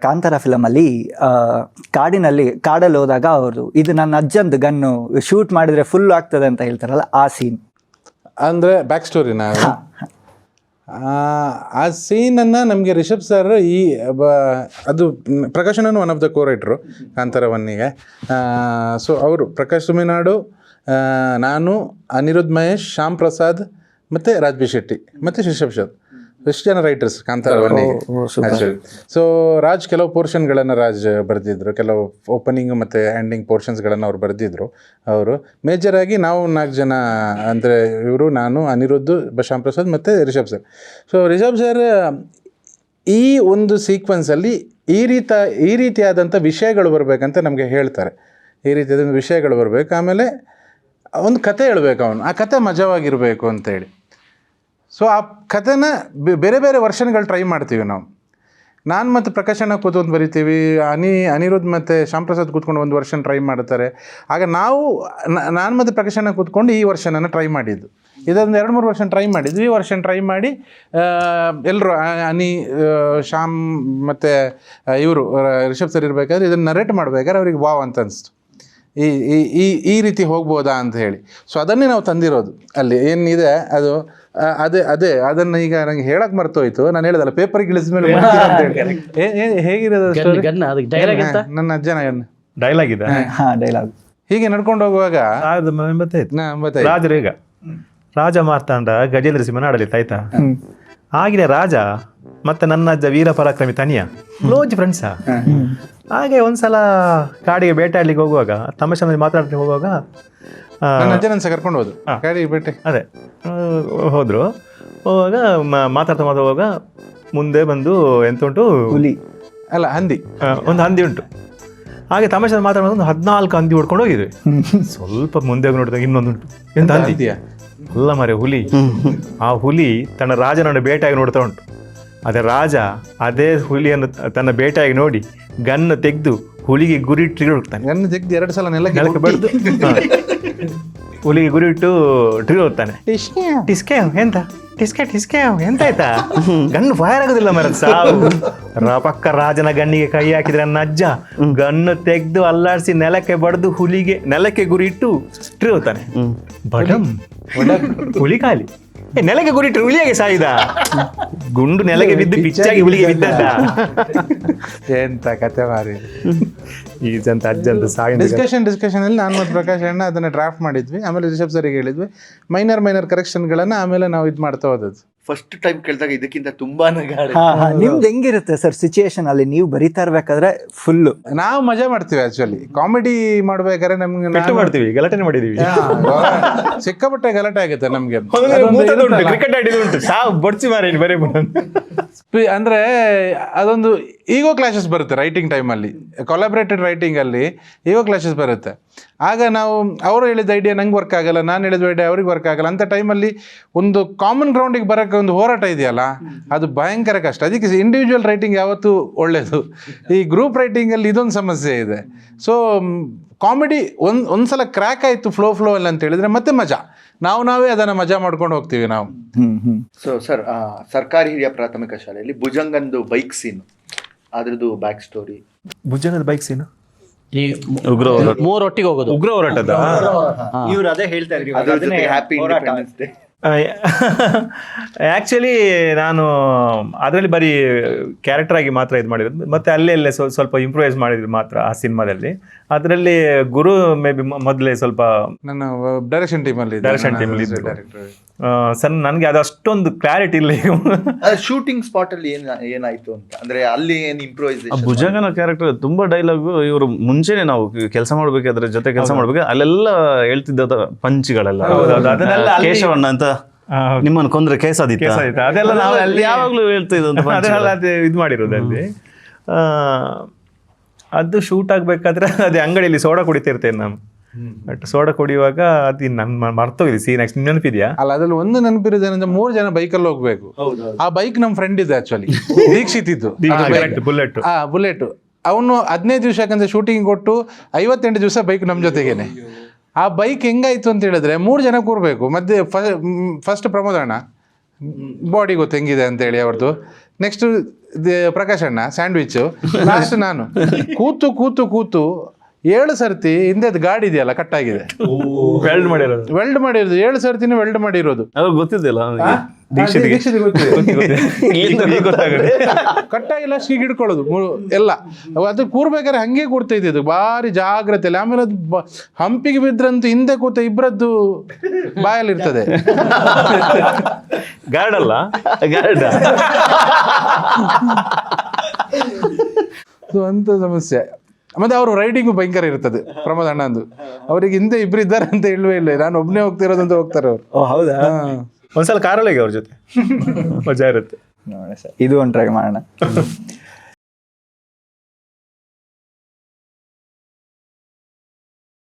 ಕಾಂತಾರ ಫಿಲಮಲ್ಲಿ ಕಾಡಲ್ಲಿ ಹೋದಾಗ ಅವರು ಇದು ನನ್ನ ಅಜ್ಜಂದು ಗನ್ನು ಶೂಟ್ ಮಾಡಿದ್ರೆ ಫುಲ್ ಆಗ್ತದೆ ಅಂತ ಹೇಳ್ತಾರಲ್ಲ, ಆ ಸೀನ್ ಅಂದರೆ ಬ್ಯಾಕ್ ಸ್ಟೋರಿನ ಆ ಸೀನನ್ನು ನಮಗೆ ರಿಷಬ್ ಸರ್ ಅದು ಪ್ರಕಾಶನನು ಒನ್ ಆಫ್ ದ ಕೋ-ರೈಟ್ರು ಕಾಂತಾರ ಒನ್ನಿಗೆ. ಸೊ ಅವರು ಪ್ರಕಾಶ್ ಸುಮಿನಾಡು, ನಾನು, ಅನಿರುದ್ಧ್ ಮಹೇಶ್, ಶ್ಯಾಮ್ ಪ್ರಸಾದ್ ಮತ್ತು ರಾಜ್ ಬಿ ಶೆಟ್ಟಿ ಮತ್ತು ರಿಷಬ್ ಸರ್ ಎಷ್ಟು ಜನ ರೈಟರ್ಸ್ ಕಾಂತಾರ ಒನ್ನಿಗೆ ಆ್ಯಕ್ಚುಲಿ. ಸೊ ರಾಜ್ ಕೆಲವು ಪೋರ್ಷನ್ಗಳನ್ನು ಬರೆದಿದ್ರು, ಕೆಲವು ಓಪನಿಂಗ್ ಮತ್ತು ಎಂಡಿಂಗ್ ಪೋರ್ಷನ್ಸ್ಗಳನ್ನು ಅವ್ರು ಬರೆದಿದ್ರು. ಅವರು ಮೇಜರಾಗಿ ನಾವು 4 ಜನ ಅಂದರೆ ಇವರು, ನಾನು, ಅನಿರುದ್ಧ್, ಶ್ಯಾಮ್ ಪ್ರಸಾದ್ ಮತ್ತು Rishab sir. So Rishab sir ಈ ಒಂದು ಸೀಕ್ವೆನ್ಸಲ್ಲಿ ಈ ರೀತಿಯಾದಂಥ ವಿಷಯಗಳು ಬರಬೇಕಂತ ನಮಗೆ ಹೇಳ್ತಾರೆ. ಈ ರೀತಿಯಾದ ವಿಷಯಗಳು ಬರಬೇಕು, ಆಮೇಲೆ ಒಂದು ಕತೆ ಹೇಳ್ಬೇಕು ಅವನು, ಆ ಕತೆ ಮಜವಾಗಿರಬೇಕು ಅಂತೇಳಿ. ಸೊ ಆ ಕಥೆನ ಬೇರೆ ಬೇರೆ ವರ್ಷನ್ಗಳು ಟ್ರೈ ಮಾಡ್ತೀವಿ ನಾವು. ನಾನು ಮತ್ತು ಪ್ರಕಾಶನ ಕೂತ್ಕೊಂಡು ಬರಿತೀವಿ, ಅನಿರುದ್ಧ್ ಮತ್ತು ಶ್ಯಾಮ್ ಪ್ರಸಾದ್ ಕೂತ್ಕೊಂಡು ಒಂದು ವರ್ಷನ್ ಟ್ರೈ ಮಾಡ್ತಾರೆ. ಆಗ ನಾನು ಮತ್ತು ಪ್ರಕಾಶನ ಕೂತ್ಕೊಂಡು ಈ ವರ್ಷನನ್ನು ಟ್ರೈ ಮಾಡಿದ್ದು. ಇದೊಂದು 2-3 ವರ್ಷ ಟ್ರೈ ಮಾಡಿದ್ವಿ. ಈ ವರ್ಷ ಟ್ರೈ ಮಾಡಿ ಎಲ್ಲರೂ ಶ್ಯಾಮ್ ಮತ್ತು ಇವರು ರಿಷಬ್ ಸರ್ ಇರಬೇಕಾದ್ರೆ ಇದನ್ನು ನರೇಟ್ ಮಾಡಬೇಕಾದ್ರೆ ಅವ್ರಿಗೆ ವಾವ್ ಅಂತ ಅನಿಸ್ತು, ಈ ರೀತಿ ಹೋಗ್ಬೋದಾ ಅಂತ ಹೇಳಿ. ಸೊ ಅದನ್ನೇ ನಾವು ತಂದಿರೋದು. ಅಲ್ಲಿ ಏನಿದೆ ಅದು ಅದೇ ಅದನ್ನು ಈಗ ನಂಗೆ ಹೇಳಕ್ ಮರ್ತೋಯ್ತು. ನಾನು ಹೇಳಿದಲ್ಲ ಪೇಪರ್ಗೆ ಇಳಿದ ಮೇಲೆ ಹೇಗಿರೋದು ನನ್ನ ಅಜ್ಜನ ಡೈಲಾಗ್ ಇದೆ, ಡೈಲಾಗ್ ಹೀಗೆ ನಡ್ಕೊಂಡು ಹೋಗುವಾಗ ರಾಜ ಮಾರ್ತಾಂಡ ಗಜೇಂದ್ರ ಸಿಂಹನ ಆಡಳಿತ ಆಯ್ತಾ. ಆಗಿನ ರಾಜ ಮತ್ತೆ ನನ್ನ ಅಜ್ಜ ವೀರ ಪರಾಕ್ರಮಿ ತನಿಯ ಕ್ಲೋಸ್ ಫ್ರೆಂಡ್ಸಾ. ಹಾಗೆ ಒಂದ್ಸಲ ಕಾಡಿಗೆ ಬೇಟಾಡ್ಲಿಕ್ಕೆ ಹೋಗುವಾಗ, ತಮಾಷೆ ಮಾತಾಡ್ಲಿಕ್ಕೆ ಹೋಗುವಾಗ ಕರ್ಕೊಂಡು ಹೋದ್ರು ಕಾಡಿ ಬೇಟೆ. ಅದೇ ಹೋದ್ರು. ಹೋಗುವಾಗ ಮಾತಾಡ್ತಾ ಹೋಗುವಾಗ ಮುಂದೆ ಬಂದು ಎಂತ ಉಂಟು, ಹುಲಿ ಅಲ್ಲ ಹಂದಿ, ಒಂದು ಹಂದಿ ಉಂಟು. ಹಾಗೆ ತಮಾಷೆ ಮಾತಾಡೋದು ಒಂದು 14 ಹಂದಿ ಹೊಡ್ಕೊಂಡು ಹೋಗಿದ್ವಿ. ಸ್ವಲ್ಪ ಮುಂದೆ ನೋಡಿದಾಗ ಇನ್ನೊಂದುಂಟು, ಎಂತ ಹಂದಿ ಅಲ್ಲ ಮರೆ, ಹುಲಿ. ಆ ಹುಲಿ ತನ್ನ ರಾಜನನ್ನು ಬೇಟೆಯಾಗಿ ನೋಡ್ತಾ ಉಂಟು. ಅದೇ ರಾಜ ಅದೇ ಹುಲಿಯನ್ನು ತನ್ನ ಬೇಟೆಯಾಗಿ ನೋಡಿ ಗನ್ನು ತೆಗೆದು ಹುಲಿಗೆ ಗುರಿಟ್ಟು ಹೋಗ್ತಾನೆ. ಗನ್ನು ತೆಗೆದು 2 ಸಲ ನೆಲಕ್ಕೆ ಬಡ್ದು ಹುಲಿಗೆ ಗುರಿಟ್ಟು ಟ್ರಿಗರ್ ಹೋಗ್ತಾನೆ. ಟಿಸ್ಕೆ ಎಂತ ಟಿಸ್ಕೆ ಎಂತ ಆಯ್ತಾ, ಗನ್ನು ಫೈರ್ ಆಗೋದಿಲ್ಲ ಮರ. ಸಾವು ಪಕ್ಕ ರಾಜನ ಗಣ್ಣಿಗೆ ಕೈ ಹಾಕಿದ್ರೆ ನನ್ನ ಅಜ್ಜ ಗನ್ನು ತೆಗೆದು ಅಲ್ಲಾಡಿಸಿ ನೆಲಕ್ಕೆ ಬಡ್ದು ಹುಲಿಗೆ ನೆಲಕ್ಕೆ ಗುರಿ ಇಟ್ಟು ಟ್ರಿ ಹೋಗ್ತಾನೆ. ಬಡಮ್ ಹುಲಿ ಖಾಲಿ. ನೆಲಕ್ಕೆ ಗುರಿಟ್ಟು ಹುಲಿಯಾಗೆ ಸಾಯಿದ, ಗುಂಡು ನೆಲಕ್ಕೆ ಬಿದ್ದು ಪಿಚ್ಚಾಗಿ ಹುಲಿಗೆ ಬಿದ್ದದ್ದ. ಎಂತ ಕತೆ ಮಾರಿ. ಈಜಂತ ಅಜ್ಜಂತ ಸಾಯಿ. ಡಿಸ್ಕಷನ್ ಅಲ್ಲಿ ನಾನು ಮತ್ತು ಪ್ರಕಾಶ್ ಅಣ್ಣ ಅದನ್ನ ಡ್ರಾಫ್ಟ್ ಮಾಡಿದ್ವಿ. ಆಮೇಲೆ ರಿಷಬ್ ಸರಿಗೆ ಹೇಳಿದ್ವಿ, ಮೈನರ್ ಕರೆಕ್ಷನ್ಗಳನ್ನ ಆಮೇಲೆ ನಾವು ಇದು ಮಾಡ್ತಾ ಹೋದದ್ದು. ಫಸ್ಟ್ ಟೈಮ್ ಕೇಳಿದಾಗ ಇದಕ್ಕಿಂತ ತುಂಬಾನೇ ನಿಮ್ದು ಹೆಂಗಿರುತ್ತೆ ಸರ್ ಸಿಚುಯೇಷನ್ ಅಲ್ಲಿ ನೀವು ಬರಿತಾ ಇರ್ಬೇಕಾದ್ರೆ? ಫುಲ್ಲು ನಾವು ಮಜಾ ಮಾಡ್ತೀವಿ. ಆಕ್ಚುಲಿ ಕಾಮಿಡಿ ಮಾಡ್ಬೇಕಾದ್ರೆ ನಮ್ಗೆ ಮಾಡ್ತೀವಿ, ಗಲಾಟೆ ಮಾಡಿದೀವಿ, ಸಿಕ್ಕಾಪಟ್ಟೆ ಗಲಾಟೆ ಆಗುತ್ತೆ ನಮ್ಗೆ. ಕ್ರಿಕೆಟ್ ಆಡಿದ ಉಂಟು, ಸಾವು ಬಡ್ಸಿ ಮಾರಿ ಬರೀ. ಅಂದ್ರೆ ಅದೊಂದು ಈಗೋ ಕ್ಲಾಶಸ್ ಬರುತ್ತೆ ರೈಟಿಂಗ್ ಟೈಮಲ್ಲಿ, ಕೊಲಾಬ್ರೇಟೆಡ್ ರೈಟಿಂಗ್ ಅಲ್ಲಿ ಈಗೋ ಕ್ಲಾಶಸ್ ಬರುತ್ತೆ. ಆಗ ನಾವು ಅವರು ಹೇಳಿದ ಐಡಿಯಾ ನಂಗೆ ವರ್ಕ್ ಆಗಲ್ಲ, ನಾನು ಹೇಳಿದ ಐಡಿಯಾ ಅವ್ರಿಗೆ ವರ್ಕ್ ಆಗಲ್ಲ. ಅಂತ ಟೈಮಲ್ಲಿ ಒಂದು ಕಾಮನ್ ಗ್ರೌಂಡಿಗೆ ಬರೋಕ್ಕೆ ಒಂದು ಹೋರಾಟ ಇದೆಯಲ್ಲ, ಅದು ಭಯಂಕರ ಕಷ್ಟ. ಅದಕ್ಕೆ ಇಂಡಿವಿಜುವಲ್ ರೈಟಿಂಗ್ ಯಾವತ್ತೂ ಒಳ್ಳೆಯದು. ಈ ಗ್ರೂಪ್ ರೈಟಿಂಗಲ್ಲಿ ಇದೊಂದು ಸಮಸ್ಯೆ ಇದೆ. ಸೊ ಕಾಮಿಡಿ ಒಂದ್ಸಲ ಕ್ರ್ಯಾಕ್ ಆಯಿತು ಫ್ಲೋ ಅಲ್ಲಿ ಅಂತ ಹೇಳಿದ್ರೆ ಮತ್ತೆ ಮಜಾ, ನಾವೇ ಅದನ್ನು ಮಜಾ ಮಾಡ್ಕೊಂಡು ಹೋಗ್ತೀವಿ ನಾವು. ಸೊ ಸರ್, ಸರ್ಕಾರಿ ಹಿರಿಯ ಪ್ರಾಥಮಿಕ ಶಾಲೆಯಲ್ಲಿ ಭುಜಂಗಂದು ಬೈಕ್ ಸೀನ್, ಅದ್ರದ್ದು ಬ್ಯಾಕ್ ಸ್ಟೋರಿ. ಭುಜಂಗದ ಬೈಕ್ ಸೀನು ಈ ಮೂರೊಟ್ಟಿಗೆ ಹೋಗೋದು, ಉಗ್ರ ಹೋರಾಟದ. ಇವ್ರು ಅದೇ ಹೇಳ್ತಾ ಇದ್ರು, ಹ್ಯಾಪಿ ಇಂಡಿಪೆಂಡೆನ್ಸ್ ಡೇ. ಆ್ಯಕ್ಚುಲಿ ನಾನು ಅದರಲ್ಲಿ ಬರೀ ಕ್ಯಾರೆಕ್ಟರ್ ಆಗಿ ಮಾತ್ರ ಇದು ಮಾಡಿರೋದು, ಮತ್ತು ಅಲ್ಲೇ ಸ್ವಲ್ಪ ಇಂಪ್ರೂವೈಸ್ ಮಾಡಿದ್ರು ಮಾತ್ರ ಆ ಸಿನಿಮಾದಲ್ಲಿ. ಅದರಲ್ಲಿ ಗುರು ಮೇ ಬಿ ಮೊದಲೇ ಸ್ವಲ್ಪ ನನ್ನ ಡೈರೆಕ್ಷನ್ ಟೀಮಲ್ಲಿ ಸರ್ ನನಗೆ ಅದು ಅಷ್ಟೊಂದು ಕ್ಲಾರಿಟಿ ಇಲ್ಲ. ಶೂಟಿಂಗ್ ಸ್ಪಾಟ್ ಅಲ್ಲಿ ಏನಾಯ್ತು ಅಂತ ಅಂದ್ರೆ ಅಲ್ಲಿ ಏನು ಇಂಪ್ರೂವೈಸೇಷನ್. ಭುಜಂಗನ ಕ್ಯಾರೆಕ್ಟರ್ ತುಂಬಾ ಡೈಲಾಗು. ಇವರು ಮುಂಚೆನೆ ನಾವು ಕೆಲಸ ಮಾಡ್ಬೇಕು, ಅದ್ರ ಜೊತೆ ಕೆಲಸ ಮಾಡ್ಬೇಕು, ಅಲ್ಲೆಲ್ಲ ಹೇಳ್ತಿದ್ದ ಪಂಚ್ಗಳೆಲ್ಲ, ಕೇಶವಣ್ಣ ಅಂತ ನಿಮ್ಮನ್ನು ಕೊಂದ್ರೆ ಕೇಸಾದಿತ್ತ, ಅದೆಲ್ಲ ನಾವು ಅಲ್ಲಿ ಯಾವಾಗ್ಲೂ ಹೇಳ್ತಿದ್ದು ಇದು ಮಾಡಿರೋದು ಅಲ್ಲಿ. ಅದು ಶೂಟ್ ಆಗ್ಬೇಕಾದ್ರೆ ಅದೇ ಅಂಗಡಿಯಲ್ಲಿ ಸೋಡಾ ಕುಡಿತಿರ್ತೇನೆ ನಾನು. ಬಟ್ ಸೋಡಾ ಕುಡಿಯುವಾಗ ಅದು ನನ್ನ ಮರ್ತೋಗಿದೆ ಸೀನ್. ನೆನಪಿದ್ಯಾ? ಅಲ್ಲ, ಅದ್ರಲ್ಲಿ ಒಂದು ನೆನಪಿರೋದೇನಂದ್ರೆ 3 ಜನ ಬೈಕಲ್ಲಿ ಹೋಗ್ಬೇಕು. ಆ ಬೈಕ್ ನಮ್ಮ ಫ್ರೆಂಡ್ ಇದೆ ಆಕ್ಚುಲಿ, ದೀಕ್ಷಿತ್ ಇದ್ದು ಬುಲೆಟ್. ಅವನು 15 ದಿವಸ ಯಾಕಂದ್ರೆ ಶೂಟಿಂಗ್ ಕೊಟ್ಟು 58 ದಿವಸ ಬೈಕ್ ನಮ್ಮ ಜೊತೆಗೇನೆ. ಆ ಬೈಕ್ ಹೆಂಗಾಯ್ತು ಅಂತ ಹೇಳಿದ್ರೆ 3 ಜನ ಕೂರ್ಬೇಕು. ಮಧ್ಯೆ ಫಸ್ಟ್ ಪ್ರಮೋದಣ್ಣ ಬಾಡಿ ಗೊತ್ತು ಹೆಂಗಿದೆ ಅಂತೇಳಿ ಅವ್ರದ್ದು. ನೆಕ್ಸ್ಟ್ ಪ್ರಕಾಶ್ ಅಣ್ಣ ಸ್ಯಾಂಡ್ವಿಚ್, ಲಾಸ್ಟ್ ನಾನು ಕೂತು ಕೂತು ಕೂತು 7 ಸರ್ತಿ ಹಿಂದೆದು ಗಾಡಿ ಇದೆಯಲ್ಲ ಕಟ್ಟಾಗಿದೆ. ವೆಲ್ಡ್ ಮಾಡಿರೋದು ವೆಲ್ಡ್ ಮಾಡಿರೋದು 7 ಸರ್ತಿನೇ ವೆಲ್ಡ್ ಮಾಡಿರೋದು. ಅವ್ರಿಗೆ ಗೊತ್ತಿದ್ದಿಲ್ಲ ದೀಕ್ಷಿತಿಗೆ ಗೊತ್ತಿದೆ. ಈಗ ಗೊತ್ತಾಗುತ್ತೆ. ಕಟ್ಟಾಗಿ ಲಾಸ್ಟಿಗೆ ಹಿಡ್ಕೊಳ್ಳೋದು ಎಲ್ಲ. ಅದು ಕೂರ್ಬೇಕಾದ್ರೆ ಹಂಗೆ ಕೂರ್ತಾ ಇದ್ದಿದ್ದು ಭಾರಿ ಜಾಗ್ರತೆಯಲ್ಲಿ. ಆಮೇಲೆ ಅದು ಹಂಪಿಗೆ ಬಿದ್ರಂತೂ ಹಿಂದೆ ಕೂತ ಇಬ್ಬರದ್ದು ಬಾಯಲ್ಲಿ ಇರ್ತದೆ. ಗಾರ್ಡ್ ಅಲ್ಲ ಗಾರ್ಡ್. ಅಂತ ಸಮಸ್ಯೆ. ಮತ್ತೆ ಅವರು ರೈಡಿಂಗು ಭಯಂಕರ ಇರ್ತದೆ ಪ್ರಮೋದ್ ಅಣ್ಣಂದು. ಅವರಿಗೆ ಹಿಂದೆ ಇಬ್ರು ಇದ್ದಾರೆ ಅಂತ ಇಲ್ವೇ ಇಲ್ಲ, ನಾನು ಒಬ್ಬನೇ ಹೋಗ್ತಿರೋದಂತ ಹೋಗ್ತಾರೆ ಅವರು. ಹೌದಾ? ಒಂದ್ಸಲ ಕಾರಲ್ಲಿ ಅವ್ರ ಜೊತೆ ಮಜಾ ಇರುತ್ತೆ. ನೋಡಿ ಸರ್, ಇದು ಒಂದು ಟ್ರೈ ಮಾಡೋಣ.